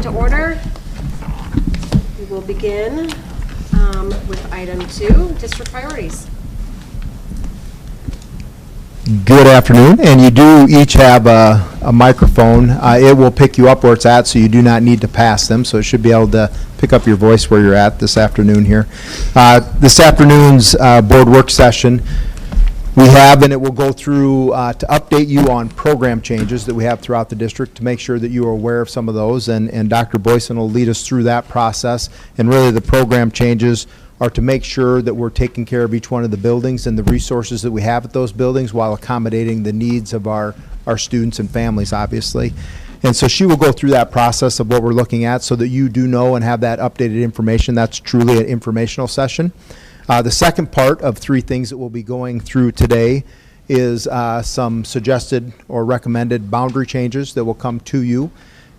meeting to order. We will begin with item 2, district priorities. Good afternoon, and you do each have a microphone. It will pick you up where it's at, so you do not need to pass them, so it should be able to pick up your voice where you're at this afternoon here. This afternoon's board work session, we have, and it will go through to update you on program changes that we have throughout the district to make sure that you are aware of some of those, and Dr. Boyson will lead us through that process. And really the program changes are to make sure that we're taking care of each one of the buildings and the resources that we have at those buildings while accommodating the needs of our students and families, obviously. And so she will go through that process of what we're looking at so that you do know and have that updated information. That's truly an informational session. The second part of 3 things that we'll be going through today is some suggested or recommended boundary changes that will come to you.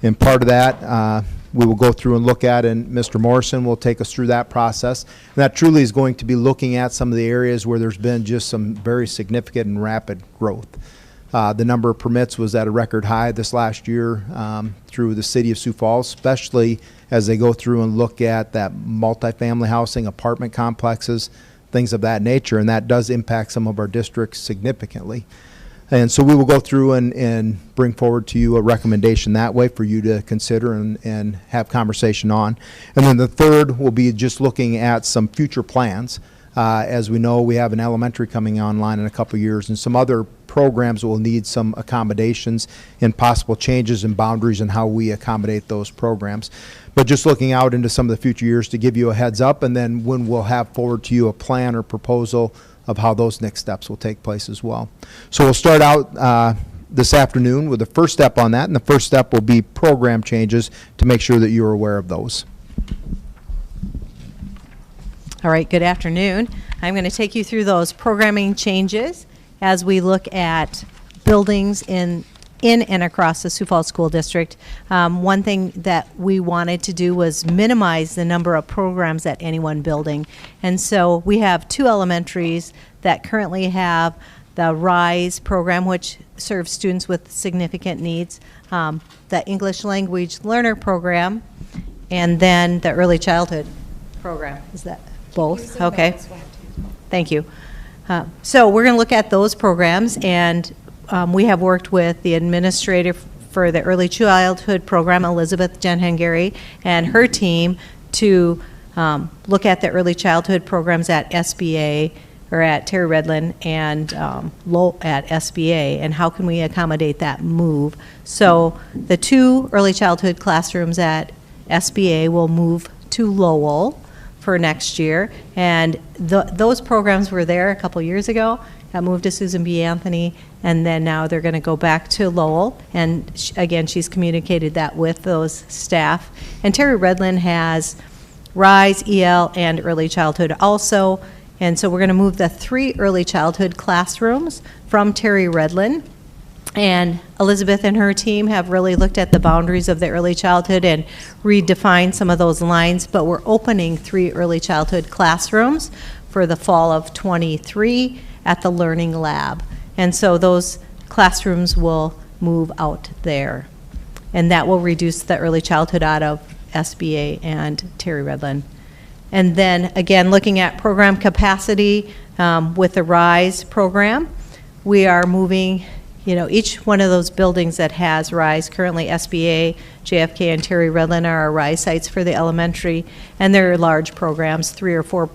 And part of that we will go through and look at, and Mr. Morrison will take us through that process. And that truly is going to be looking at some of the areas where there's been just some very significant and rapid growth. The number of permits was at a record high this last year through the city of Sioux Falls, especially as they go through and look at that multifamily housing, apartment complexes, things of that nature, and that does impact some of our districts significantly. And so we will go through and bring forward to you a recommendation that way for you to consider and have conversation on. And then the third will be just looking at some future plans. As we know, we have an elementary coming online in a couple years and some other programs will need some accommodations and possible changes in boundaries and how we accommodate those programs. But just looking out into some of the future years to give you a heads up, and then when we'll have forward to you a plan or proposal of how those next steps will take place as well. So we'll start out this afternoon with the first step on that, and the first step will be program changes to make sure that you're aware of those. All right, good afternoon. I'm going to take you through those programming changes as we look at buildings in and across the Sioux Falls School District. One thing that we wanted to do was minimize the number of programs at any one building. And so we have 2 elementaries that currently have the RISE program, which serves students with significant needs, the English Language Learner program, and then the Early Childhood program. Is that both? Okay. Thank you. So we're going to look at those programs, and we have worked with the administrator for the Early Childhood program, Elizabeth Jenhengary, and her team to look at the early childhood programs at SBA, or at Terry Redlin, and at SBA, and how can we accommodate that move. So the 2 early childhood classrooms at SBA will move to Lowell for next year, and those programs were there a couple years ago. Got moved to Susan B. Anthony, and then now they're going to go back to Lowell, and again, she's communicated that with those staff. And Terry Redlin has RISE, EL, and early childhood also, and so we're going to move the 3 early childhood classrooms from Terry Redlin. And Elizabeth and her team have really looked at the boundaries of the early childhood and redefined some of those lines, but we're opening 3 early childhood classrooms for the fall of '23 at the Learning Lab. And so those classrooms will move out there. And that will reduce the early childhood out of SBA and Terry Redlin. And then again, looking at program capacity with the RISE program, we are moving, you know, each one of those buildings that has RISE, currently SBA, JFK, and Terry Redlin are our RISE sites for the elementary, and they're large programs, 3 or 4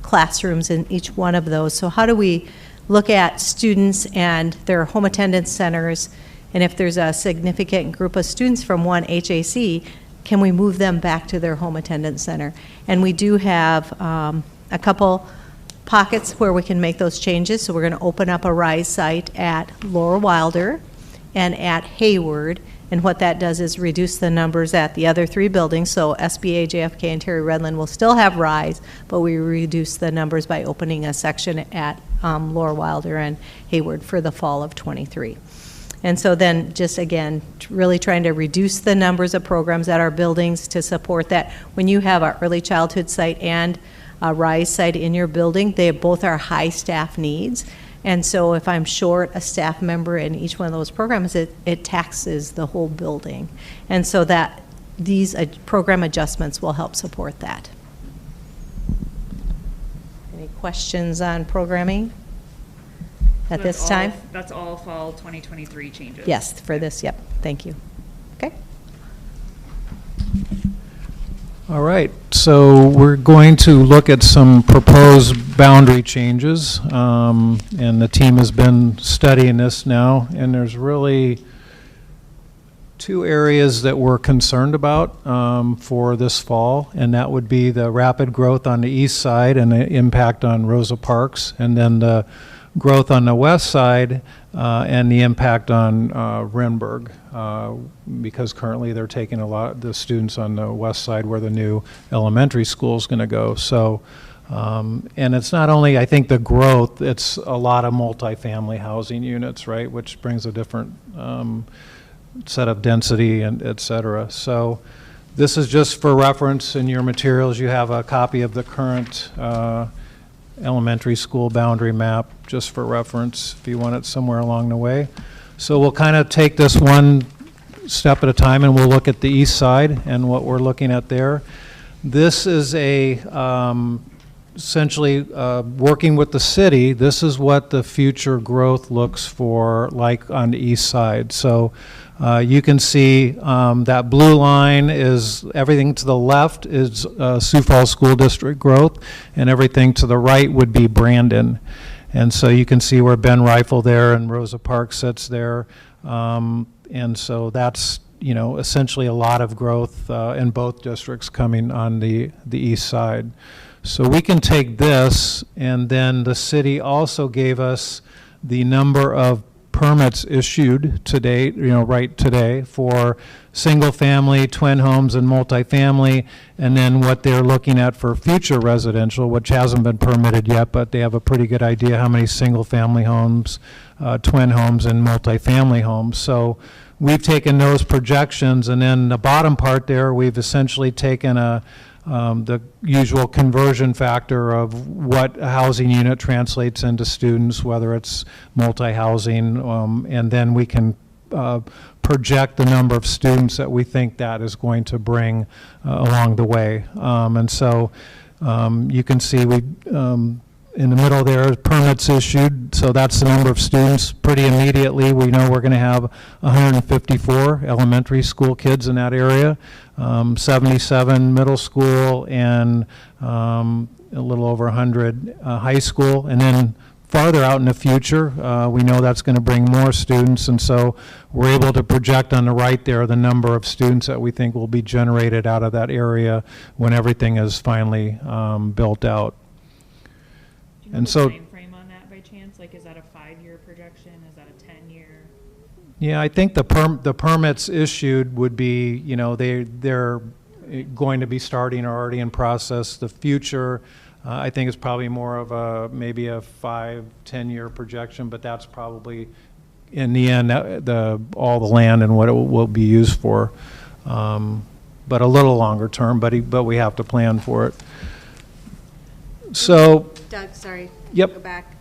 classrooms in each one of those. So how do we look at students and their home attendance centers, and if there's a significant group of students from one HAC, can we move them back to their home attendance center? And we do have a couple pockets where we can make those changes. So we're going to open up a RISE site at Laura Wilder and at Hayward, and what that does is reduce the numbers at the other 3 buildings. So SBA, JFK, and Terry Redlin will still have RISE, but we reduce the numbers by opening a section at Laura Wilder and Hayward for the fall of '23. And so then just again, really trying to reduce the numbers of programs at our buildings to support that. When you have our early childhood site and a RISE site in your building, they both are high staff needs. And so if I'm short a staff member in each one of those programs, it taxes the whole building. And so that these program adjustments will help support that. Any questions on programming at So this time? That's all fall 2023 changes? Yes, for this, yep. Thank you. Okay. All right, so we're going to look at some proposed boundary changes, and the team has been studying this now, and there's really two areas that we're concerned about for this fall, and that would be the rapid growth on the east side and the impact on Rosa Parks, and then the growth on the west side and the impact on Renberg, because currently they're taking a lot of the students on the west side where the new elementary school is going to go. So, and it's not only, I think, the growth, it's a lot of multifamily housing units, right, which brings a different set of density and et cetera. So this is just for reference. In your materials you have a copy of the current elementary school boundary map, just for reference if you want it somewhere along the way. So we'll kind of take this one step at a time, and we'll look at the east side and what we're looking at there. This is a essentially working with the city. This is what the future growth looks for like on the east side. So you can see that blue line is everything to the left is Sioux Falls School District growth, and everything to the right would be Brandon. And so you can see where Ben Rifle there and Rosa Parks sits there. And so that's, you know, essentially a lot of growth in both districts coming on the east side. So we can take this, and then the city also gave us the number of permits issued to date, you know, right today, for single family, twin homes, and multifamily, and then what they're looking at for future residential, which hasn't been permitted yet, but they have a pretty good idea how many single family homes, twin homes, and multifamily homes. So we've taken those projections, and then the bottom part there, we've essentially taken the usual conversion factor of what a housing unit translates into students, whether it's multi-housing, and then we can project the number of students that we think that is going to bring along the way. And so you can see we in the middle there, permits issued, so that's the number of students. Pretty immediately, we know we're going to have 154 elementary school kids in that area, 77 middle school, and a little over 100 high school. And then farther out in the future, we know that's going to bring more students, and so we're able to project on the right there the number of students that we think will be generated out of that area when everything is finally built out. And so, time frame on that by chance? Like, is that a 5-year projection? Is that a 10-year? yeah, I think the permits issued would be, you know, they're going to be starting or already in process. The future, I think, is probably more of a maybe a 5-10-year projection, but that's probably in the end all the land and what it will be used for. But a little longer term, but we have to plan for it. So. Doug, sorry. Yep. Go back.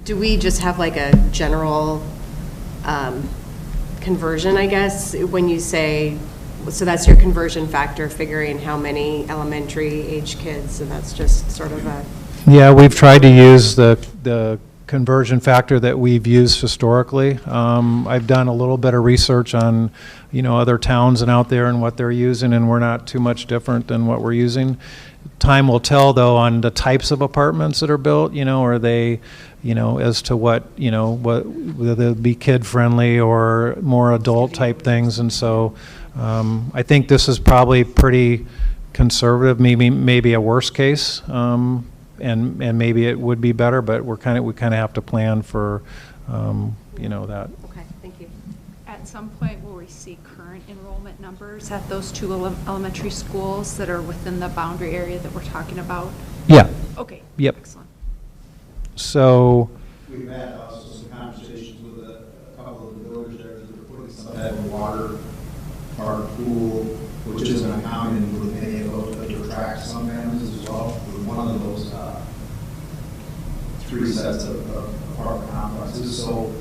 Do we just have like a general conversion, I guess, when you say, so that's your conversion factor, figuring how many elementary age kids, and that's just sort of a. Yeah, we've tried to use the conversion factor that we've used historically. I've done a little bit of research on, you know, other towns and out there and what they're using, and we're not too much different than what we're using. Time will tell, though, on the types of apartments that are built, you know, are they, you know, as to what, you know, whether they'll be kid-friendly or more adult-type things. And so I think this is probably pretty conservative, maybe a worst case, and maybe it would be better, but we kind of have to plan for, you know, that. Okay, thank you. At some point, will we see current enrollment numbers at those two elementary schools that are within the boundary area that we're talking about? Yeah. Okay. Yep. Excellent. So. We've had also some conversations with a couple of the village there that are putting some type of water park pool, which isn't uncommon with many of those, but to attract some families as well. With one of those 3 sets of apartment complexes. So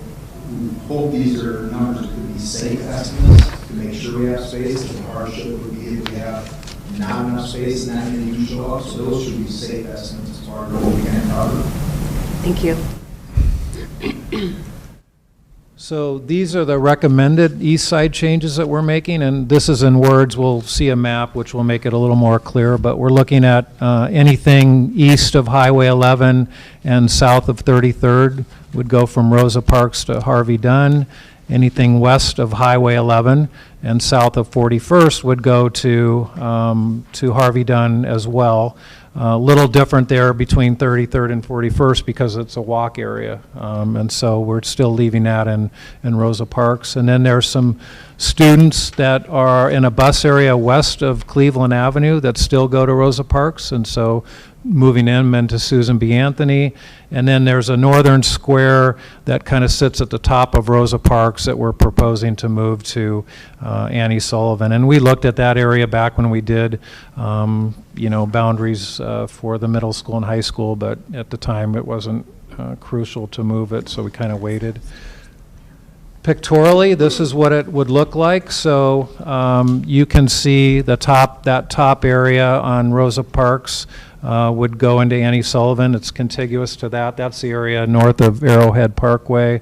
we hope these are numbers that could be safe estimates. to make sure we have space. The hardship would be if we have not enough space and that many do show up. So those should be safe estimates as far as what we can cover. Thank you. So these are the recommended east side changes that we're making, and this is in words. We'll see a map which will make it a little more clear, but we're looking at anything east of Highway 11 and south of 33rd would go from Rosa Parks to Harvey Dunn. Anything west of Highway 11 and south of 41st would go to Harvey Dunn as well. A little different there between 33rd and 41st because it's a walk area, and so we're still leaving that in Rosa Parks. And then there's some students that are in a bus area west of Cleveland Avenue that still go to Rosa Parks, and so moving them into Susan B. Anthony. And then there's a northern square that kind of sits at the top of Rosa Parks that we're proposing to move to Annie Sullivan. And we looked at that area back when we did, boundaries for the middle school and high school, but at the time it wasn't crucial to move it, so we kind of waited. Pictorially, this is what it would look like. So you can see that top area on Rosa Parks would go into Annie Sullivan. It's contiguous to that. That's the area north of Arrowhead Parkway.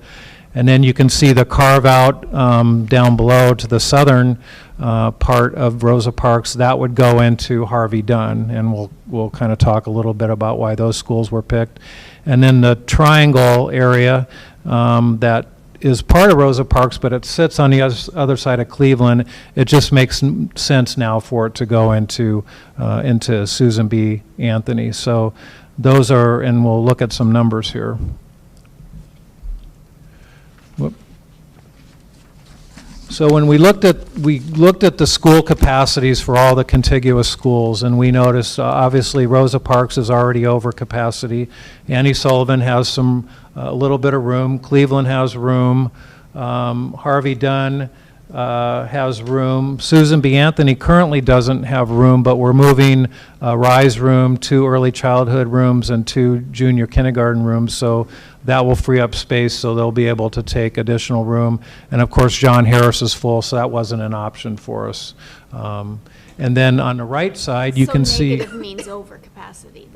And then you can see the carve out down below to the southern part of Rosa Parks. That would go into Harvey Dunn, and we'll kind of talk a little bit about why those schools were picked. And then the triangle area that is part of Rosa Parks, but it sits on the other side of Cleveland. It just makes sense now for it to go into Susan B. Anthony. So those are, and we'll look at some numbers here. So when we looked at the school capacities for all the contiguous schools, and we noticed obviously Rosa Parks is already over capacity. Annie Sullivan has a little bit of room. Cleveland has room. Harvey Dunn has room. Susan B. Anthony currently doesn't have room, but we're moving a RISE room, 2 early childhood rooms, and 2 junior kindergarten rooms. So that will free up space, so they'll be able to take additional room. And of course, John Harris is full, so that wasn't an option for us. And then on the right side, you can see. So negative means overcapacity.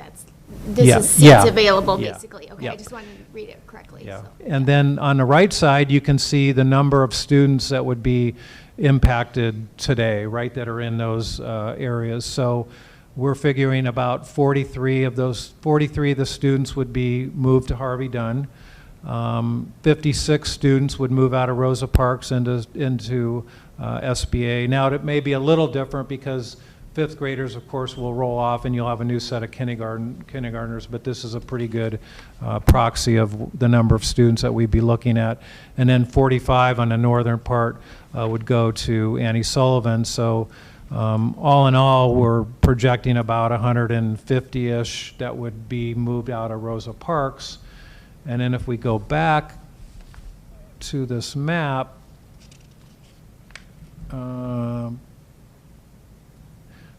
This is seats available, basically. Okay, I just wanted to read it correctly. Yeah. So. And then on the right side, you can see the number of students that would be impacted today, right, that are in those areas. So we're figuring about 43 of the students would be moved to Harvey Dunn. 56 students would move out of Rosa Parks into SBA. Now, it may be a little different because 5th graders, of course, will roll off and you'll have a new set of kindergartners, but this is a pretty good proxy of the number of students that we'd be looking at. And then 45 on the northern part would go to Annie Sullivan. So all in all, we're projecting about 150-ish that would be moved out of Rosa Parks. And then if we go back to this map,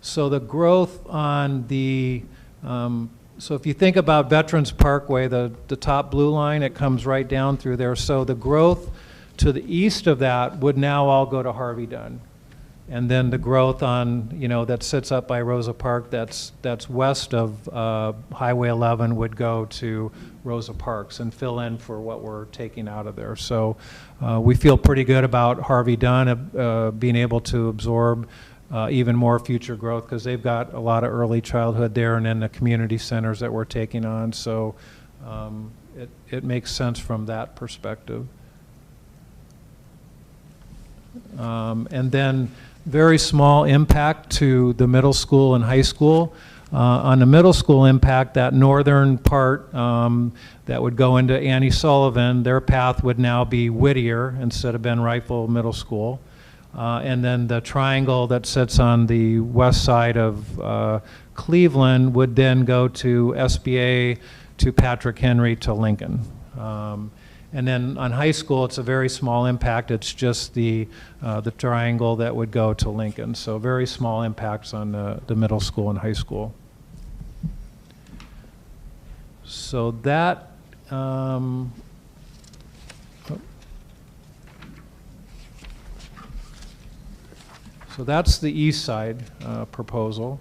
so the growth on the, so if you think about Veterans Parkway, the top blue line, it comes right down through there. So the growth to the east of that would now all go to Harvey Dunn. And then the growth on, that sits up by Rosa Park, that's west of Highway 11 would go to Rosa Parks and fill in for what we're taking out of there. So we feel pretty good about Harvey Dunn being able to absorb even more future growth because they've got a lot of early childhood there and then the community centers that we're taking on. So it makes sense from that perspective. And then very small impact to the middle school and high school. On the middle school impact, that northern part that would go into Annie Sullivan, their path would now be Whittier instead of Ben Rifle Middle School. And then the triangle that sits on the west side of Cleveland would then go to SBA, to Patrick Henry, to Lincoln. And then on high school, it's a very small impact. It's just the triangle that would go to Lincoln. So very small impacts on the middle school and high school. So that, So that's the east side proposal.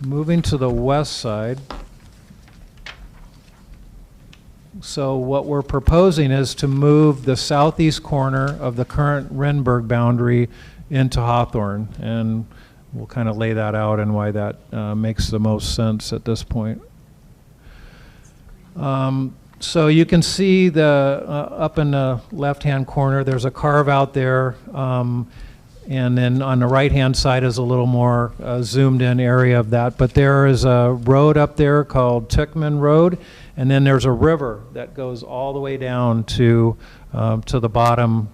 Moving to the west side. So what we're proposing is to move the southeast corner of the current Renberg boundary into Hawthorne, and we'll kind of lay that out and why that makes the most sense at this point. So you can see the up in the left-hand corner, there's a carve out there, and then on the right-hand side is a little more zoomed-in area of that. But there is a road up there called Tickman Road, and then there's a river that goes all the way down to the bottom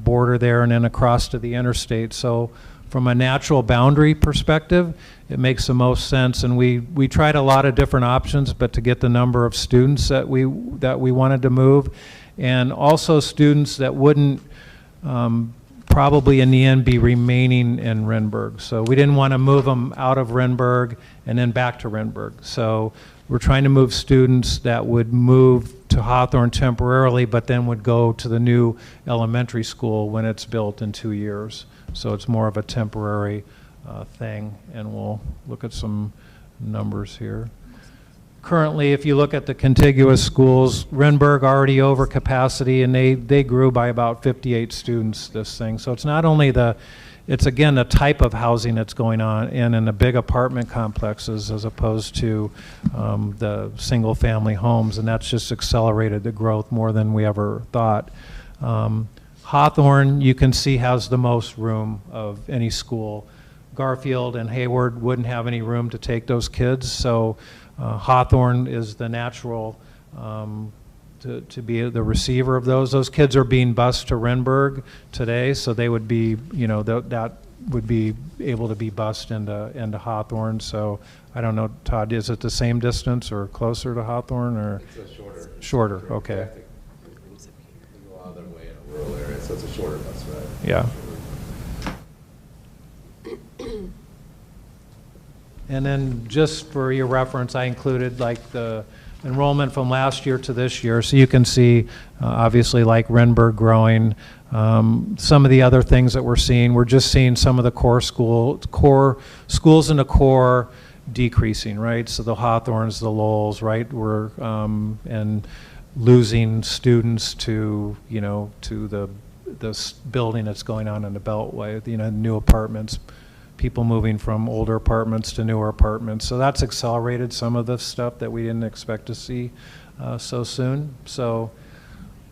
border there and then across to the interstate. So from a natural boundary perspective, it makes the most sense. And we tried a lot of different options, but to get the number of students that we wanted to move, and also students that wouldn't probably in the end be remaining in Renberg. So we didn't want to move them out of Renberg and then back to Renberg. So we're trying to move students that would move to Hawthorne temporarily, but then would go to the new elementary school when it's built in 2 years. So it's more of a temporary thing, and we'll look at some numbers here. Currently, if you look at the contiguous schools, Renberg already over capacity, and they grew by about 58 students this thing. So it's not only it's again the type of housing that's going on in the big apartment complexes as opposed to the single family homes, and that's just accelerated the growth more than we ever thought. Hawthorne, you can see, has the most room of any school. Garfield and Hayward wouldn't have any room to take those kids, so Hawthorne is the natural to be the receiver of those. Those kids are being bused to Renberg today, so they would be, that would be able to be bused into Hawthorne. So I don't know, Todd, is it the same distance or closer to Hawthorne, or? It's a shorter. Shorter, okay. We go out of their way in a rural area, so it's a shorter bus ride. Yeah. And then just for your reference, I included like the enrollment from last year to this year. So you can see, obviously, like Renberg growing. Some of the other things that we're seeing, we're just seeing some of the core schools in the core decreasing, right? So the Hawthorns, the Lowells, right? We're and losing students to, to this building that's going on in the Beltway, new apartments. People moving from older apartments to newer apartments. So that's accelerated some of the stuff that we didn't expect to see so soon. So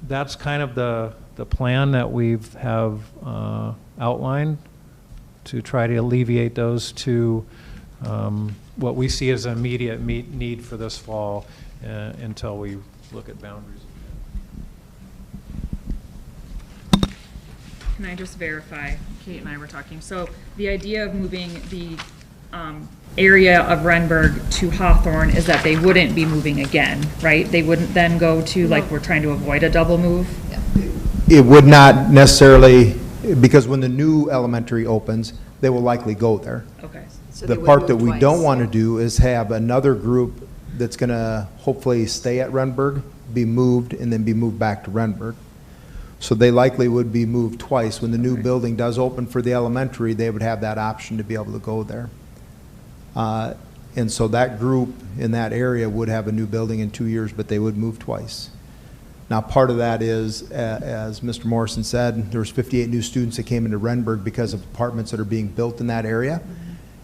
that's kind of the plan that we've outlined to try to alleviate those two, what we see as an immediate need for this fall until we look at boundaries. Can I just verify? Kate and I were talking. So the idea of moving the area of Renberg to Hawthorne is that they wouldn't be moving again, right? They wouldn't then go to, like, we're trying to avoid a double move? It would not necessarily, because when the new elementary opens, they will likely go there. Okay. So The they would part that move we twice. don't want to do is have another group that's going to hopefully stay at Renberg, be moved, and then be moved back to Renberg. So they likely would be moved twice. When the new building does open for the elementary, they would have that option to be able to go there. And so that group in that area would have a new building in 2 years, but they would move twice. Now, part of that is, as Mr. Morrison said, there was 58 new students that came into Renberg because of apartments that are being built in that area.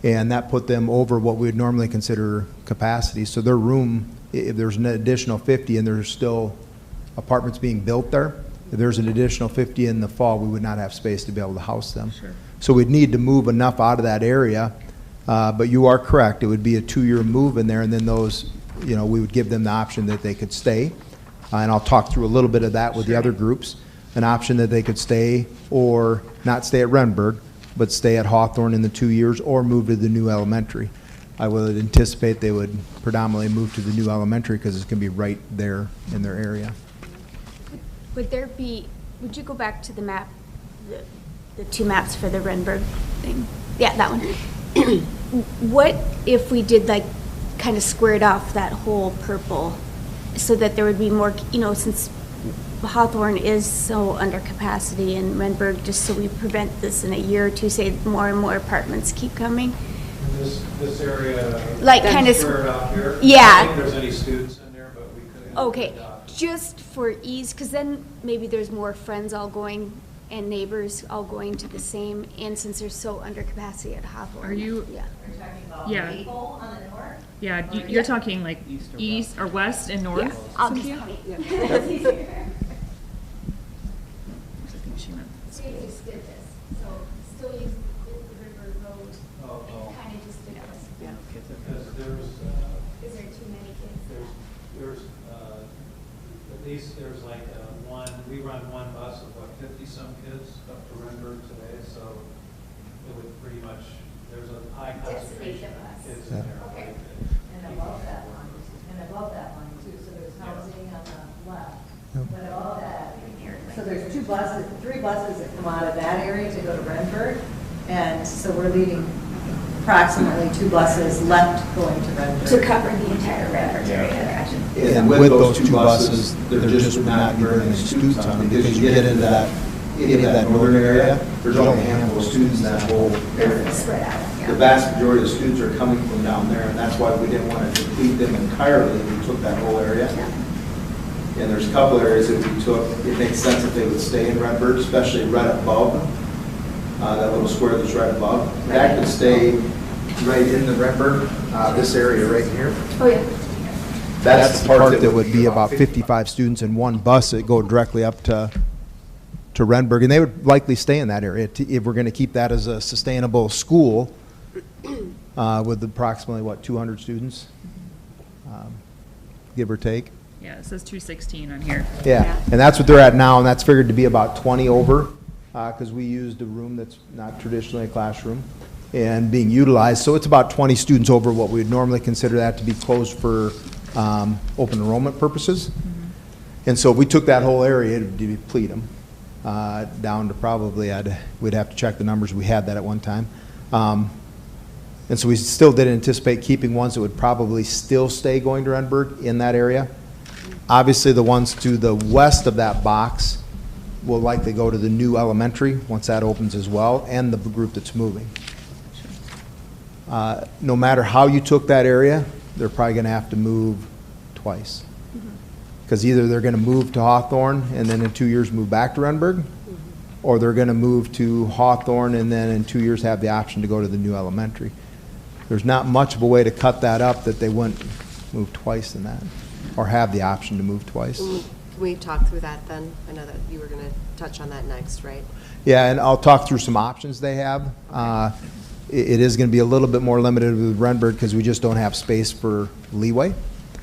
And that put them over what we would normally consider capacity. So their room, if there's an additional 50 and there's still apartments being built there, if there's an additional 50 in the fall, we would not have space to be able to house them. Sure. So we'd need to move enough out of that area. But you are correct. It would be a 2-year move in there, and then those, we would give them the option that they could stay. And I'll talk through a little bit of that with the other groups. An option that they could stay or not stay at Renberg, but stay at Hawthorne in the 2 years or move to the new elementary. I would anticipate they would predominantly move to the new elementary because it's going to be right there in their area. Would you go back to the map, the two maps for the Renberg thing? Yeah, that one. What if we did kind of squared off that whole purple so that there would be more, since Hawthorne is so under capacity in Renberg, just so we prevent this in a year or two, say more and more apartments keep coming? This area. Like kind of squared out here. Yeah. I don't think there's any students in there, but we could. Okay, just for ease, because then maybe there's more friends all going and neighbors all going to the same, and since they're so under capacity at Hawthorne. Are you- Yeah. Yeah. Yeah, you're talking like east or west and north? Yeah, I'll just Cynthia? count it. I think she meant the We school. just did this, so still use the river road, kind of just did this. Because there's, Is there too many kids? there's, at least there's like we run one bus of what, 50-some kids up to Renberg today, so it would pretty much, there's a high concentration of kids in there. Okay. And above that line too, so there's housing on the left, but above that, so there's three buses that come out of that area to go to Renberg, and so we're leaving approximately 2 buses left going to Renberg. To cover the entire Renberg area. And with those 2 buses, there just would not be very many students on them, because you get into that northern area, there's only a handful of students in that whole area. Spread out, The yeah. vast majority of the students are coming from down there, and that's why we didn't want to deplete them entirely. We took that whole area. And there's a couple areas that we took, it makes sense if they would stay in Renberg, especially right above, that little square that's right above. That could stay right in the Renberg, this area right here. Oh, yeah. That's the part that would be about 55 students in one bus that go directly up to Renberg, and they would likely stay in that area if we're going to keep that as a sustainable school with approximately, 200 students, give or take. Yeah, it says 216 on here. Yeah, and that's what they're at now, and that's figured to be about 20 over, because we used a room that's not traditionally a classroom and being utilized, so it's about 20 students over what we would normally consider that to be closed for open enrollment purposes. And so if we took that whole area to deplete them down to probably, we'd have to check the numbers, we had that at one time. And so we still did anticipate keeping ones that would probably still stay going to Renberg in that area. Obviously, the ones to the west of that box will likely go to the new elementary once that opens as well, and the group that's moving. No matter how you took that area, they're probably going to have to move twice. Because either they're going to move to Hawthorne and then in 2 years move back to Renberg, or they're going to move to Hawthorne and then in 2 years have the option to go to the new elementary. There's not much of a way to cut that up that they wouldn't move twice in that, or have the option to move twice. Can we talk through that then? I know that you were going to touch on that next, right? Yeah, and I'll talk through some options they have. It is going to be a little bit more limited with Renberg because we just don't have space for leeway.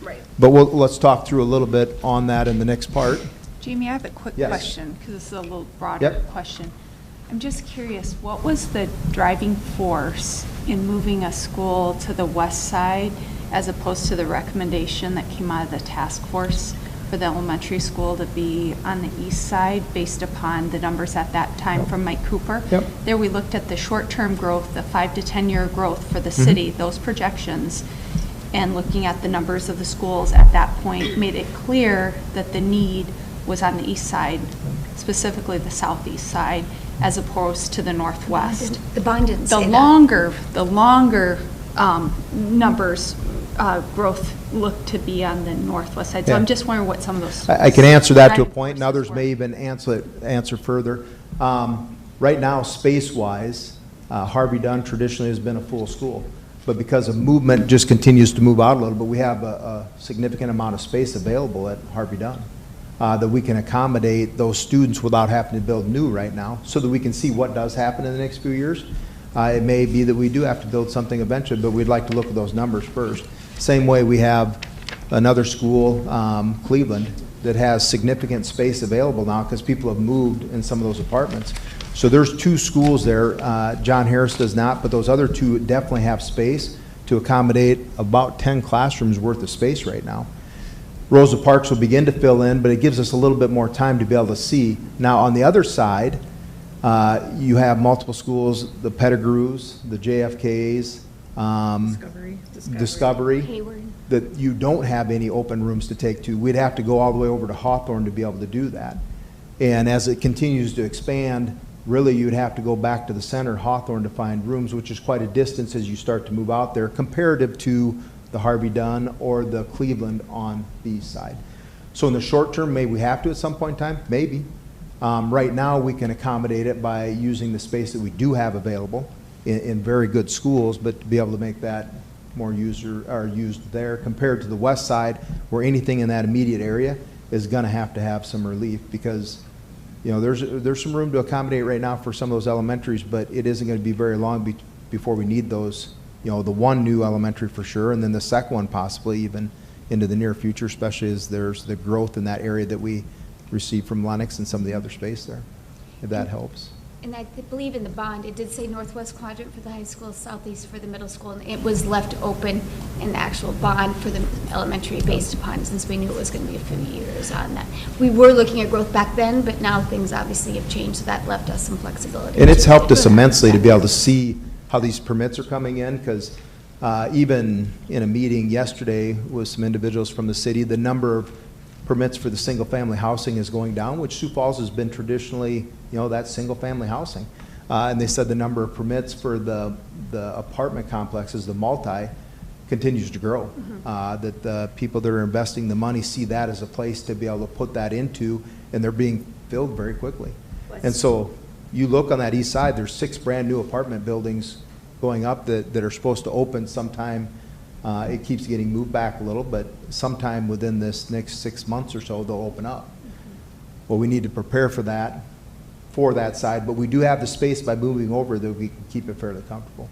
Right. But let's talk through a little bit on that in the next part. Jamie, I have a quick Yes. question, because this is a little broader Yep. question. I'm just curious, what was the driving force in moving a school to the west side as opposed to the recommendation that came out of the task force for the elementary school to be on the east side based upon the numbers at that time from Mike Cooper? Yep. There we looked at the short-term growth, the 5 to 10-year growth for the city, those projections, and looking at the numbers of the schools at that point made it clear that the need was on the east side, specifically the southeast side, as opposed to the northwest. The bond didn't The say that. longer numbers, growth looked to be on the northwest side. So Yeah. I'm just wondering what some of those. I can answer that to a driving point, and forces others were. may even answer further. Right now, space-wise, Harvey Dunn traditionally has been a full school, but because of movement, just continues to move out a little, but we have a significant amount of space available at Harvey Dunn that we can accommodate those students without having to build new right now, so that we can see what does happen in the next few years. It may be that we do have to build something eventually, but we'd like to look at those numbers first. Same way we have another school, Cleveland, that has significant space available now because people have moved in some of those apartments. So there's 2 schools there. John Harris does not, but those other 2 definitely have space to accommodate about 10 classrooms worth of space right now. Rosa Parks will begin to fill in, but it gives us a little bit more time to be able to see. Now, on the other side, you have multiple schools, the Pettigrews, the JFKs, Discovery, Hayward. that you don't have any open rooms to take to. We'd have to go all the way over to Hawthorne to be able to do that. And as it continues to expand, really you'd have to go back to the center, Hawthorne, to find rooms, which is quite a distance as you start to move out there, comparative to the Harvey Dunn or the Cleveland on the east side. So in the short term, maybe we have to at some point in time, maybe. Right now, we can accommodate it by using the space that we do have available in very good schools, but to be able to make that more used there compared to the west side, where anything in that immediate area is going to have some relief, because you know there's some room to accommodate right now for some of those elementaries, but it isn't going to be very long before we need those. You know, the one new elementary for sure, and then the second one possibly even into the near future, especially as there's the growth in that area that we receive from Lennox and some of the other space there, if that helps. And I believe in the bond, it did say northwest quadrant for the high school, southeast for the middle school, and it was left open in the actual bond for the elementary based upon, since we knew it was going to be a few years on that. We were looking at growth back then, but now things obviously have changed, so that left us some flexibility. And it's helped us immensely to be able to see how these permits are coming in, because even in a meeting yesterday with some individuals from the city, the number of permits for the single-family housing is going down, which Sioux Falls has been traditionally, you know, that single-family housing. And they said the number of permits for the apartment complexes, the multi, continues to grow. That the people that are investing the money see that as a place to be able to put that into, and they're being filled very quickly. And so you look on that east side, there's 6 brand new apartment buildings going up that are supposed to open sometime. It keeps getting moved back a little, but sometime within this next 6 months or so, they'll open up. Well, we need to prepare for that side, but we do have the space by moving over that we can keep it fairly comfortable.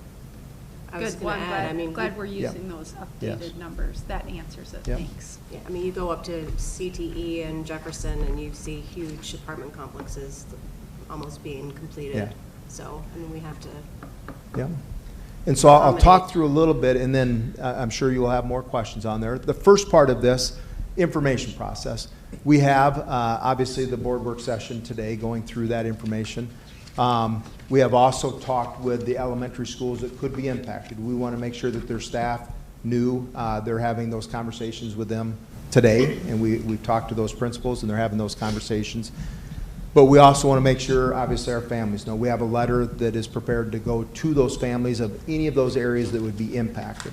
I was Good going one, to add, I mean, glad we're using those Yes. updated numbers. That answers it, Yep. thanks. yeah, I mean, you go up to CTE and Jefferson and you see huge apartment complexes almost being completed. Yeah. So, I mean, we have to, Yeah. And so I'll talk accommodate. through a little bit, and then I'm sure you will have more questions on there. The first part of this information process, we have obviously the board work session today going through that information. We have also talked with the elementary schools that could be impacted. We want to make sure that their staff knew they're having those conversations with them today, and we've talked to those principals and they're having those conversations. But we also want to make sure, obviously, our families know. We have a letter that is prepared to go to those families of any of those areas that would be impacted.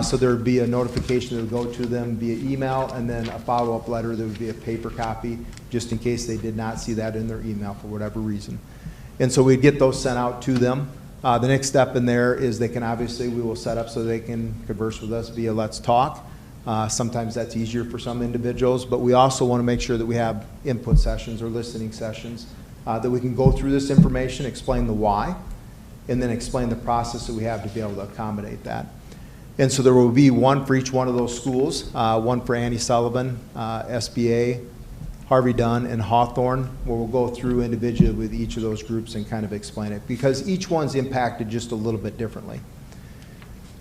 So there would be a notification that would go to them via email, and then a follow-up letter that would be a paper copy, just in case they did not see that in their email for whatever reason. And so we'd get those sent out to them. The next step in there is we will set up so they can converse with us via Let's Talk. Sometimes that's easier for some individuals, but we also want to make sure that we have input sessions or listening sessions that we can go through this information, explain the why, and then explain the process that we have to be able to accommodate that. And so there will be one for each one of those schools, one for Annie Sullivan, SBA, Harvey Dunn, and Hawthorne, where we'll go through individually with each of those groups and kind of explain it, because each one's impacted just a little bit differently.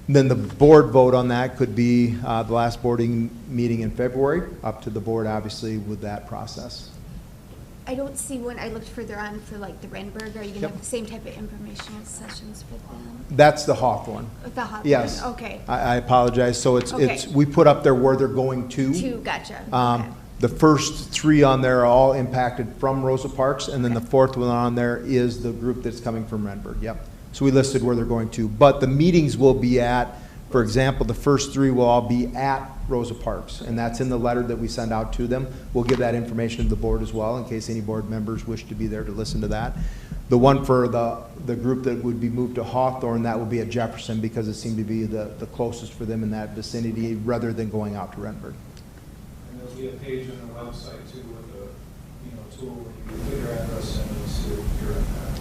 Then the board vote on that could be the last boarding meeting in February, up to the board, obviously, with that process. I don't see when I looked further on for like the Renberg, are you going to Yep. have the same type of informational sessions with them? That's the Hawthorne. The Hawthorne? Yes. Okay. I apologize. So it's, Okay. we put up there where they're going to. Gotcha. Okay. The first 3 on there are all impacted from Rosa Parks, and then the 4th one on there is the group that's coming from Renberg. Yep. So we listed where they're going to. But the meetings will be at, for example, the first 3 will all be at Rosa Parks, and that's in the letter that we send out to them. We'll give that information to the board as well, in case any board members wish to be there to listen to that. The one for the group that would be moved to Hawthorne, that will be at Jefferson, because it seemed to be the closest for them in that vicinity, rather than going out to Renberg. And there'll be a page on the website too with a tool where you can put your address in and see your impact.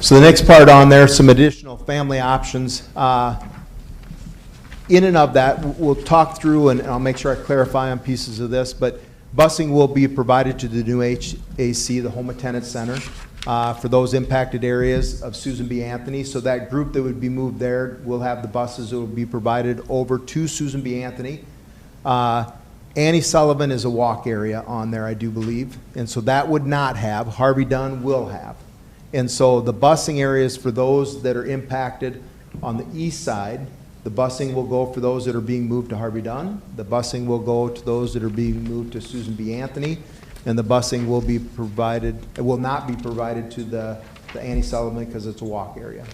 So the next part on there, some additional family options. In and of that, we'll talk through, and I'll make sure I clarify on pieces of this, but busing will be provided to the new HAC, the Home Attendance Center, for those impacted areas of Susan B. Anthony. So that group that would be moved there will have the buses that will be provided over to Susan B. Anthony. Annie Sullivan is a walk area on there, I do believe, and so that would not have. Harvey Dunn will have. And so the busing areas for those that are impacted on the east side, the busing will go for those that are being moved to Harvey Dunn. The busing will go to those that are being moved to Susan B. Anthony. And the busing will be provided, it will not be provided to the Annie Sullivan because it's a walk area.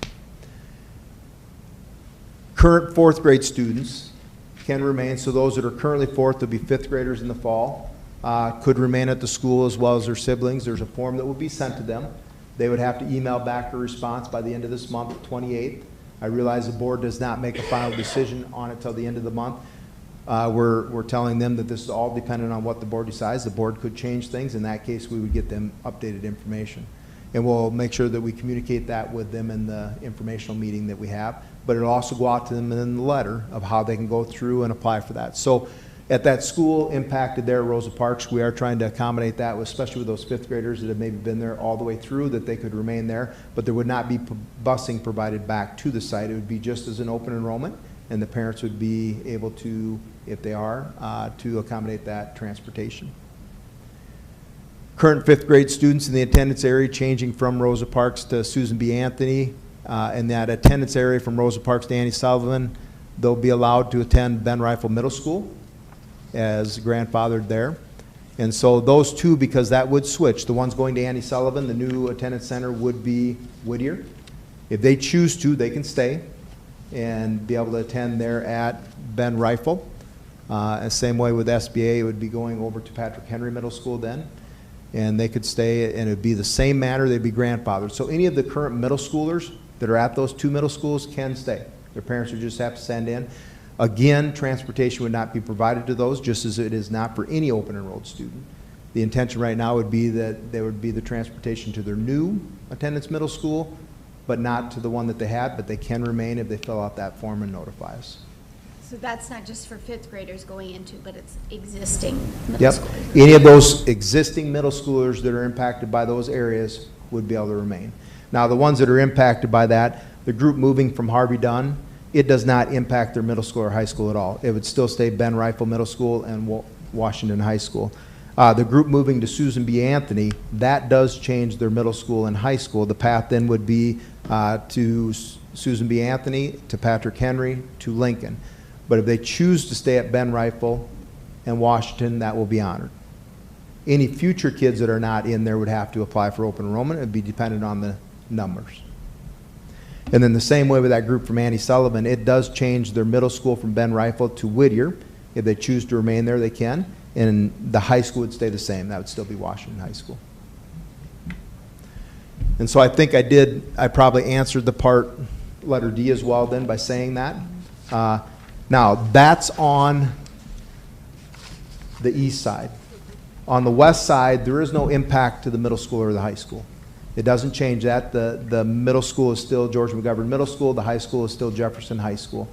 Current fourth grade students can remain, so those that are currently fourth, will be fifth graders in the fall, could remain at the school as well as their siblings. There's a form that will be sent to them. They would have to email back a response by the end of this month, the 28th. I realize the board does not make a final decision on it till the end of the month. We're telling them that this is all dependent on what the board decides. The board could change things. In that case, we would get them updated information. And we'll make sure that we communicate that with them in the informational meeting that we have. But it'll also go out to them in the letter of how they can go through and apply for that. So at that school impacted there, Rosa Parks, we are trying to accommodate that, especially with those fifth graders that have maybe been there all the way through, that they could remain there. But there would not be busing provided back to the site. It would be just as an open enrollment, and the parents would be able to, if they are, to accommodate that transportation. Current fifth grade students in the attendance area changing from Rosa Parks to Susan B. Anthony. And that attendance area from Rosa Parks to Annie Sullivan, they'll be allowed to attend Ben Rifle Middle School as grandfathered there. And so those two, because that would switch, the ones going to Annie Sullivan, the new attendance center would be Whittier. If they choose to, they can stay and be able to attend there at Ben Rifle. And same way with SBA, it would be going over to Patrick Henry Middle School then. And they could stay, and it would be the same manner, they'd be grandfathered. So any of the current middle schoolers that are at those two middle schools can stay. Their parents would just have to send in. Again, transportation would not be provided to those, just as it is not for any open enrolled student. The intention right now would be that there would be the transportation to their new attendance middle school, but not to the one that they had, but they can remain if they fill out that form and notify us. So that's not just for fifth graders going into, but it's existing middle Yep. schoolers. Any of those existing middle schoolers that are impacted by those areas would be able to remain. Now, the ones that are impacted by that, the group moving from Harvey Dunn, it does not impact their middle school or high school at all. It would still stay Ben Rifle Middle School and Washington High School. The group moving to Susan B. Anthony, that does change their middle school and high school. The path then would be to Susan B. Anthony, to Patrick Henry, to Lincoln. But if they choose to stay at Ben Rifle and Washington, that will be honored. Any future kids that are not in there would have to apply for open enrollment. It would be dependent on the numbers. And then the same way with that group from Annie Sullivan, it does change their middle school from Ben Rifle to Whittier. If they choose to remain there, they can. And the high school would stay the same. That would still be Washington High School. And so I think I probably answered the part, letter D as well then by saying that. Now, that's on the east side. On the west side, there is no impact to the middle school or the high school. It doesn't change that. The middle school is still George McGovern Middle School. The high school is still Jefferson High School.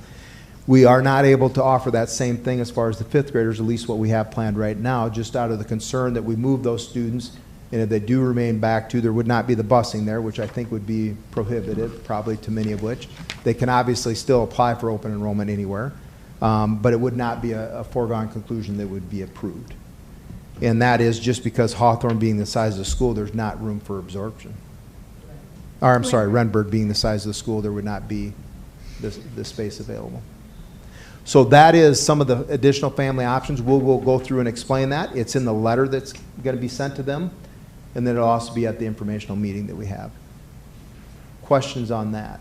We are not able to offer that same thing as far as the fifth graders, at least what we have planned right now, just out of the concern that we move those students, and if they do remain back to, there would not be the busing there, which I think would be prohibited, probably to many of which. They can obviously still apply for open enrollment anywhere, but it would not be a foregone conclusion that would be approved. And that is just because Hawthorne being the size of the school, there's not room for absorption. Or I'm sorry, Renberg being the size of the school, there would not be the space available. So that is some of the additional family options. We'll go through and explain that. It's in the letter that's going to be sent to them, and then it'll also be at the informational meeting that we have. Questions on that?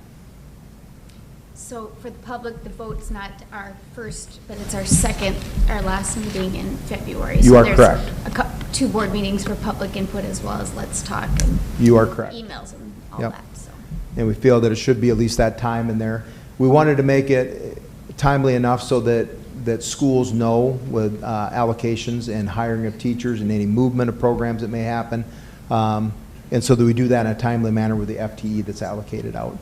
So for the public, the vote's not our first, but it's our last meeting in February. You are correct. There's two board meetings for public input as well as Let's Talk and You are correct. emails and all Yep. that. So. And we feel that it should be at least that time in there. We wanted to make it timely enough so that schools know with allocations and hiring of teachers and any movement of programs that may happen. And so that we do that in a timely manner with the FTE that's allocated out.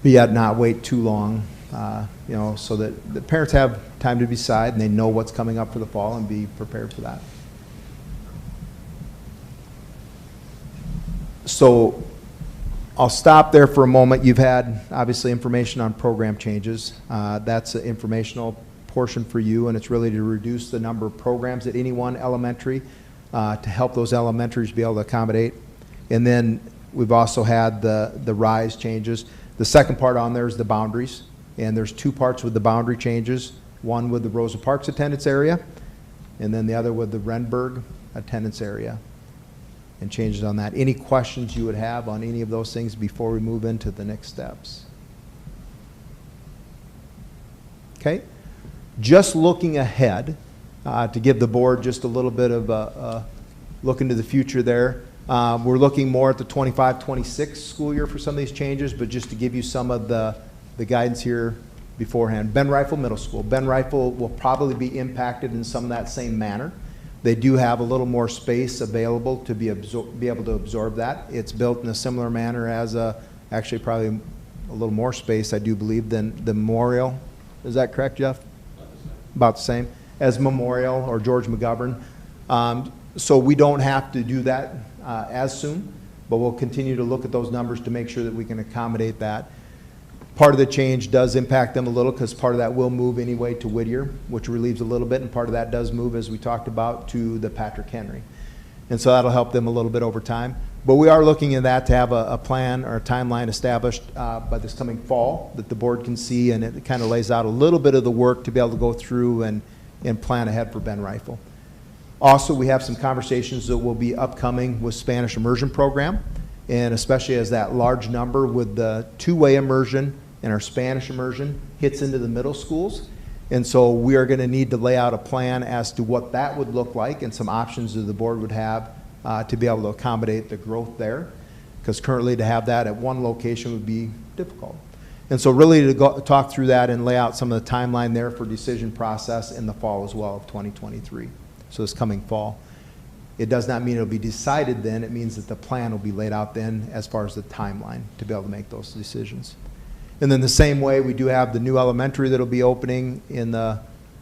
But yet not wait too long, so that the parents have time to decide and they know what's coming up for the fall and be prepared for that. So I'll stop there for a moment. You've had, obviously, information on program changes. That's an informational portion for you, and it's really to reduce the number of programs at any one elementary to help those elementaries be able to accommodate. And then We've also had the rise changes. The second part on there is the boundaries, and there's two parts with the boundary changes, one with the Rosa Parks attendance area, and then the other with the Renberg attendance area, and changes on that. Any questions you would have on any of those things before we move into the next steps? Okay, just looking ahead, to give the board just a little bit of a look into the future there. We're looking more at the 25-26 school year for some of these changes, but just to give you some of the guidance here beforehand. Ben Rifle Middle School. Ben Rifle will probably be impacted in some of that same manner. They do have a little more space available to be able to absorb that. It's built in a similar manner as actually probably a little more space, I do believe, than the Memorial. Is that correct, Jeff? About the same as Memorial or George McGovern. So we don't have to do that as soon, but we'll continue to look at those numbers to make sure that we can accommodate that. Part of the change does impact them a little because part of that will move anyway to Whittier, which relieves a little bit, and part of that does move, as we talked about, to the Patrick Henry. And so that'll help them a little bit over time. But we are looking at that to have a plan or a timeline established by this coming fall that the board can see, and it kind of lays out a little bit of the work to be able to go through and plan ahead for Ben Rifle. Also, we have some conversations that will be upcoming with Spanish immersion program, and especially as that large number with the two-way immersion and our Spanish immersion hits into the middle schools. And so we are going to need to lay out a plan as to what that would look like and some options that the board would have to be able to accommodate the growth there, because currently to have that at one location would be difficult. And so really to talk through that and lay out some of the timeline there for decision process in the fall as well of 2023. So this coming fall. It does not mean it'll be decided then. It means that the plan will be laid out then as far as the timeline to be able to make those decisions. And then the same way, we do have the new elementary that'll be opening in the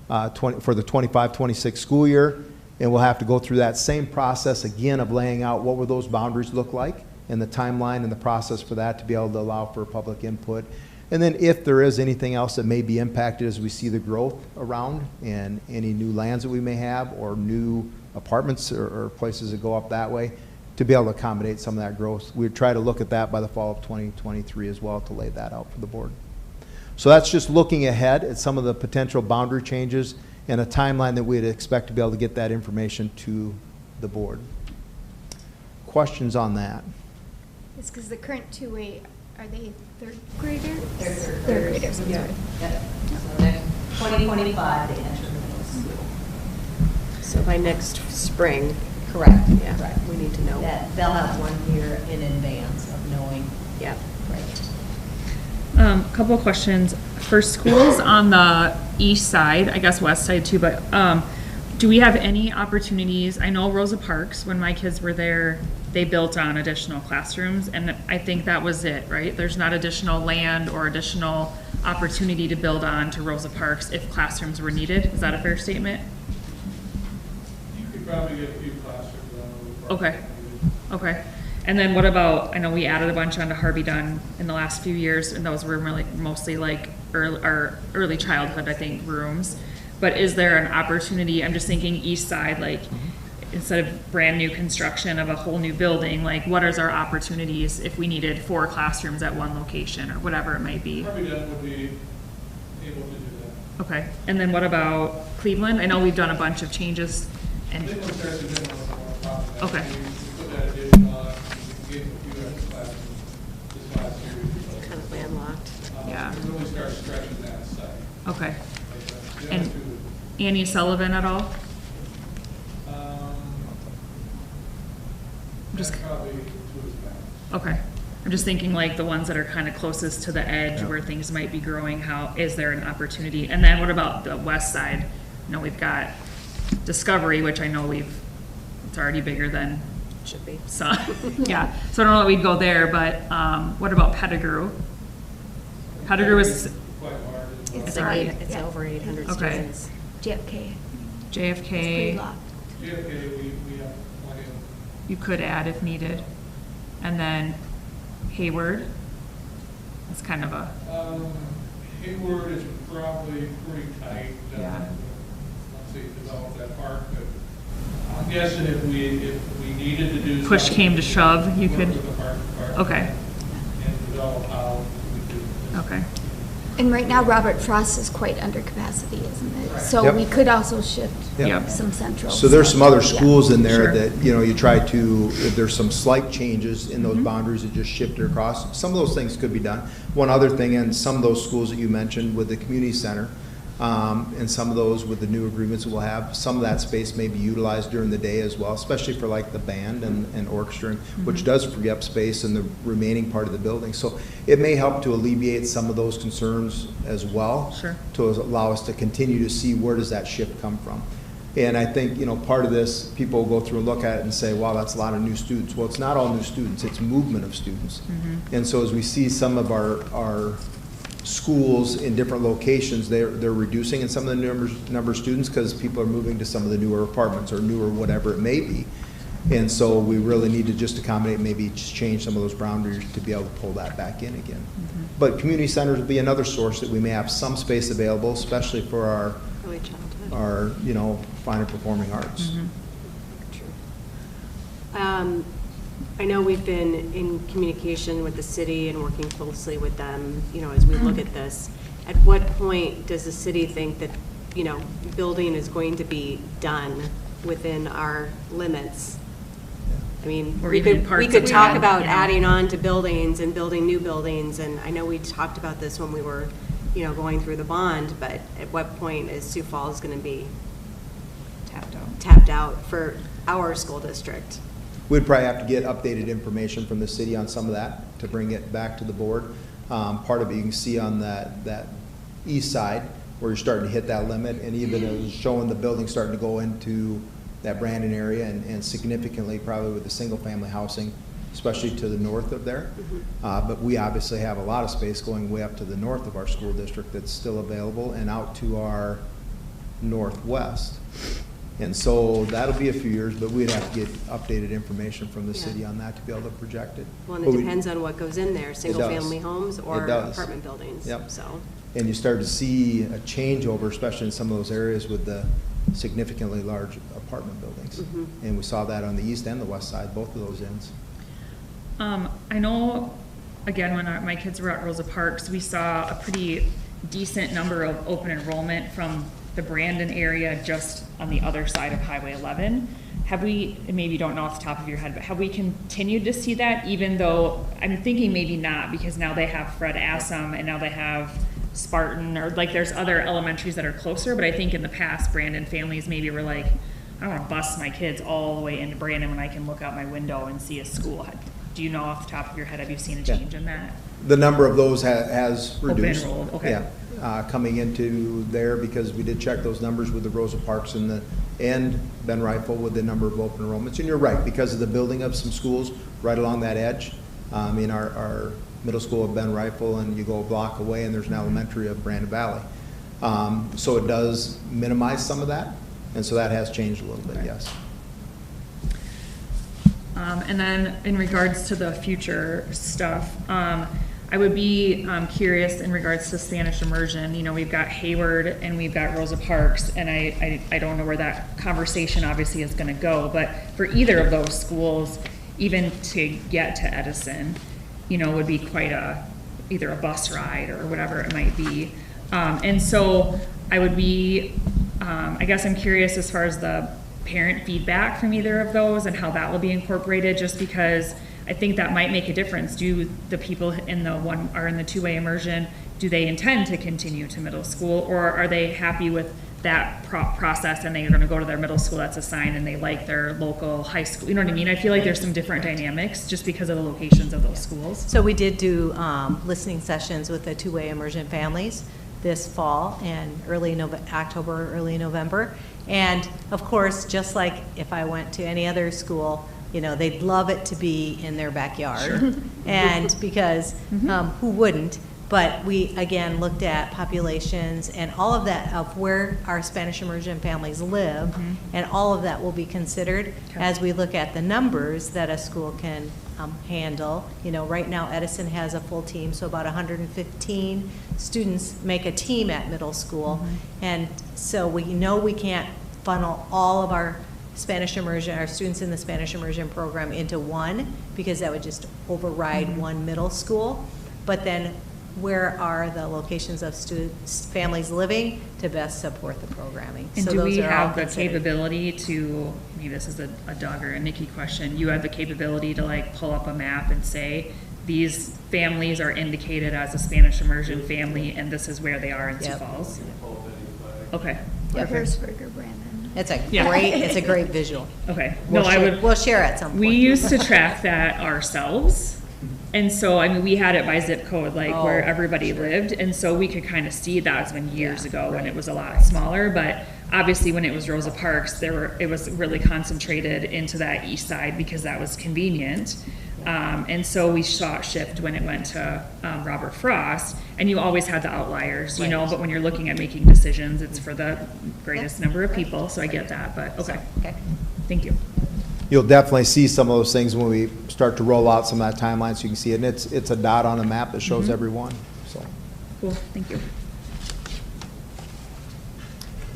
for the 25-26 school year, and we'll have to go through that same process again of laying out what would those boundaries look like and the timeline and the process for that to be able to allow for public input. And then if there is anything else that may be impacted as we see the growth around and any new lands that we may have or new apartments or places that go up that way, to be able to accommodate some of that growth. We'd try to look at that by the fall of 2023 as well to lay that out for the board. So that's just looking ahead at some of the potential boundary changes and a timeline that we'd expect to be able to get that information to the board. Questions on that? It's because the current two-way, are they third graders? Third graders, I'm Yeah. sorry. Yeah. So next 2025, they enter middle school. So by next spring, Correct. yeah, Correct. we need to know. That they'll have 1 year in advance of knowing. Yeah. Right. Couple of questions. For schools on the east side, I guess west side too, but do we have any opportunities? I know Rosa Parks, when my kids were there, they built on additional classrooms, and I think that was it, right? There's not additional land or additional opportunity to build on to Rosa Parks if classrooms were needed. Is that a fair statement? You could probably get a few classrooms on. Okay. Okay. And then what about, I know we added a bunch onto Harvey Dunn in the last few years, and those were really mostly like early childhood, I think, rooms. But is there an opportunity, I'm just thinking east side, like instead of brand new construction of a whole new building, like what is our opportunities if we needed 4 classrooms at one location or whatever it might be? Harvey Dunn would be able to do that. Okay. And then what about Cleveland? I know we've done a bunch of changes. And Cleveland starts to get more profit. Okay. We put that addition on, we gave a few extra classrooms this last year. Kind of landlocked. Yeah. We really start stretching that site. Okay. Like, the And other two, Annie Sullivan at all? that's probably to his back. Okay. I'm just thinking like the ones that are kind of closest to the edge where things might be growing, how, is there an opportunity? And then what about the west side? You know, we've got Discovery, which I know it's already bigger than Should be. Sun. Yeah. So I don't know that we'd go there, but what about Pettigrew? Pettigrew is Quite large as well. It's all like right. it's over 800 Okay. students. JFK. It's JFK. pretty locked. JFK, we have plenty of. You could add if needed. And then Hayward. That's kind of a, Hayward is probably pretty tight. Yeah. Once they develop that park, but I'm guessing if we needed to do. push something, came to shove, you work could, with the park Okay, and develop how we do. okay. And right now, Robert Frost is quite under capacity, isn't it? So Yep. we could also shift Yep. some central. So there's some other Yeah. schools in Sure. there that, you know, you try to, if there's some slight changes in those boundaries that just shift it across, some of those things could be done. One other thing, and some of those schools that you mentioned with the community center, and some of those with the new agreements that we'll have, some of that space may be utilized during the day as well, especially for like the band and orchestra, which does free up space in the remaining part of the building. So it may help to alleviate some of those concerns as well. Sure. To allow us to continue to see where does that shift come from. And I think, you know, part of this, people will go through and look at it and say, wow, that's a lot of new students. Well, it's not all new students, it's movement of students. And so as we see some of our schools in different locations, they're reducing in some of the number of students because people are moving to some of the newer apartments or newer whatever it may be. And so we really need to just accommodate, maybe just change some of those boundaries to be able to pull that back in again. But community centers will be another source that we may have some space available, especially for Early childhood. our, you know, fine and performing arts. I know we've been in communication with the city and working closely with them, you know, as we look at this. At what point does the city think that, you know, building is going to be done within our limits? I mean, Or we even could parts of talk town, about you know. adding on to buildings and building new buildings, and I know we talked about this when we were, you know, going through the bond, but at what point is Sioux Falls going to be tapped out for our school district? We'd probably have to get updated information from the city on some of that to bring it back to the board. Part of it you can see on that east side where you're starting to hit that limit, and even it was showing the building starting to go into that Brandon area and significantly probably with the single-family housing, especially to the north of there. But we obviously have a lot of space going way up to the north of our school district that's still available and out to our northwest. And so that'll be a few years, but we'd have to get updated information from the Yeah. city on that to be able to project it. Well, and But it we- depends on what goes in there, single-family homes or It does. apartment buildings. Yep. So, And you start to see a changeover, especially in some of those areas with the significantly large apartment buildings. And we saw that on the east and the west side, both of those ends. I know, again, when my kids were at Rosa Parks, we saw a pretty decent number of open enrollment from the Brandon area just on the other side of Highway 11. Have we, and maybe you don't know off the top of your head, but have we continued to see that, even though, I'm thinking maybe not, because now they have Fred Assam and now they have Spartan, or like there's other elementaries that are closer, but I think in the past, Brandon families maybe were like, I don't want to bus my kids all the way into Brandon when I can look out my window and see a school. Do you know off the top of your head, have you seen a change in that? The number of those has reduced. Open enrolled, okay. Yeah, coming into there, because we did check those numbers with the Rosa Parks and Ben Rifle with the number of open enrollments. And you're right, because of the building of some schools right along that edge. In our middle school of Ben Rifle, and you go a block away and there's an elementary of Brandon Valley. So it does minimize some of that, and so that has changed a little bit, yes. And then in regards to the future stuff, I would be curious in regards to Spanish immersion. You know, we've got Hayward and we've got Rosa Parks, and I don't know where that conversation obviously is going to go, but for either of those schools, even to get to Edison, you know, would be quite either a bus ride or whatever it might be. And so I would be, I guess I'm curious as far as the parent feedback from either of those and how that will be incorporated, just because I think that might make a difference. Do the people in the two-way immersion, do they intend to continue to middle school, or are they happy with that process and they're going to go to their middle school that's assigned and they like their local high school? You know what I mean? I feel like there's some different dynamics just because of the locations of those schools. So we did do listening sessions with the two-way immersion families this fall and October, early November. And of course, just like if I went to any other school, you know, they'd love it to be in their backyard. Sure. And because who wouldn't? But we, again, looked at populations and all of that of where our Spanish immersion families live, and all of that will be considered as we look at the numbers that a school can handle. You know, right now Edison has a full team, so about 115 students make a team at middle school. And so we know we can't funnel all of our Spanish immersion, our students in the Spanish immersion program into one, because that would just override one middle school. But then where are the locations of students, families living to best support the programming? And So do those we are all have the considered. capability to, maybe this is a Doug or a Nikki question, you have the capability to like pull up a map and say, these families are indicated as a Spanish immersion family, and this is where they are in Sioux Yep. Falls? Okay, Reverseburger, Brandon. It's a Yeah. it's a great visual. okay. No, We'll I share- would. We'll share at some point. We used to track that ourselves. And so, I mean, we had it by zip code, like where Oh, everybody lived. And so we could kind of see that. It's been years Yeah, ago when right, it was a lot smaller. But obviously, when it was Rosa Parks, it was really concentrated into that east side because that was convenient. And so we saw it shift when it went to Robert Frost. And you always had the outliers, you know, Right. but when you're looking at making decisions, it's for the greatest number of people. So I get that, but okay. Okay. Thank you. You'll definitely see some of those things when we start to roll out some of that timeline, so you can see it. And it's a dot on a map that shows everyone, so. Cool, thank you.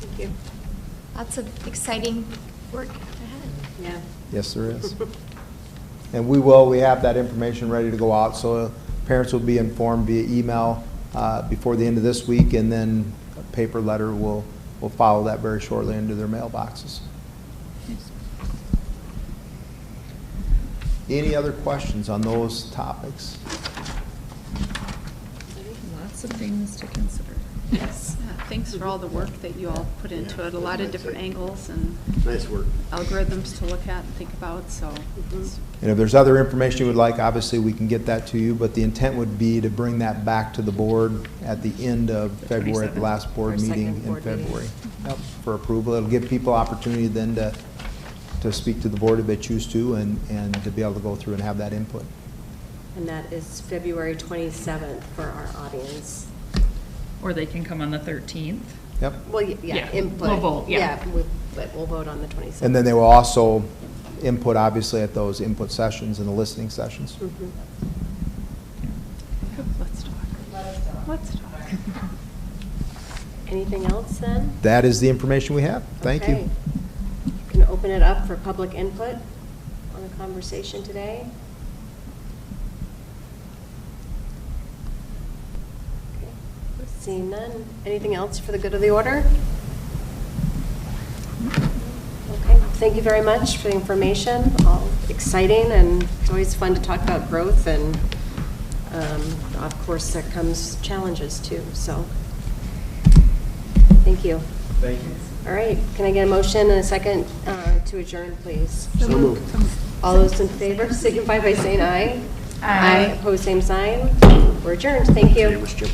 Thank you. Lots of exciting work ahead. Yeah. Yes, there is. And we have that information ready to go out, so parents will be informed via email before the end of this week, and then a paper letter will follow that very shortly into their mailboxes. Any other questions on those topics? Lots of things to consider. Yes. Thanks for all the work that you all put into it, a lot of different angles and Nice work. algorithms to look at and think about, so. it's- And if there's other information you would like, obviously, we can get that to you, but the intent would be to bring that back to the board at the end of February, at the last board Our second meeting in board meeting. February. Yep, for approval. It'll give people opportunity then to speak to the board if they choose to, and to be able to go through and have that input. And that is February 27th for our audience. Or they can come on the 13th. Yep. Well, yeah, Yeah, input. we'll vote, yeah. But we'll vote on the 27th. And then they will also input, obviously, at those input sessions and the listening sessions. Mhm. Let's talk. Let's talk. Anything else then? That is the information we have. Thank Okay. you. Can open it up for public input on the conversation today. Okay. Seeing none. Anything else for the good of the order? Okay, thank you very much for the information. All exciting, and it's always fun to talk about growth, and of course, there comes challenges too, so. Thank you. Thank you. All right, can I get a motion and a second to adjourn, please? So moved. All those in favor signify by saying aye. Aye. Opposed, same sign. We're adjourned. Thank you. Sandwich chip.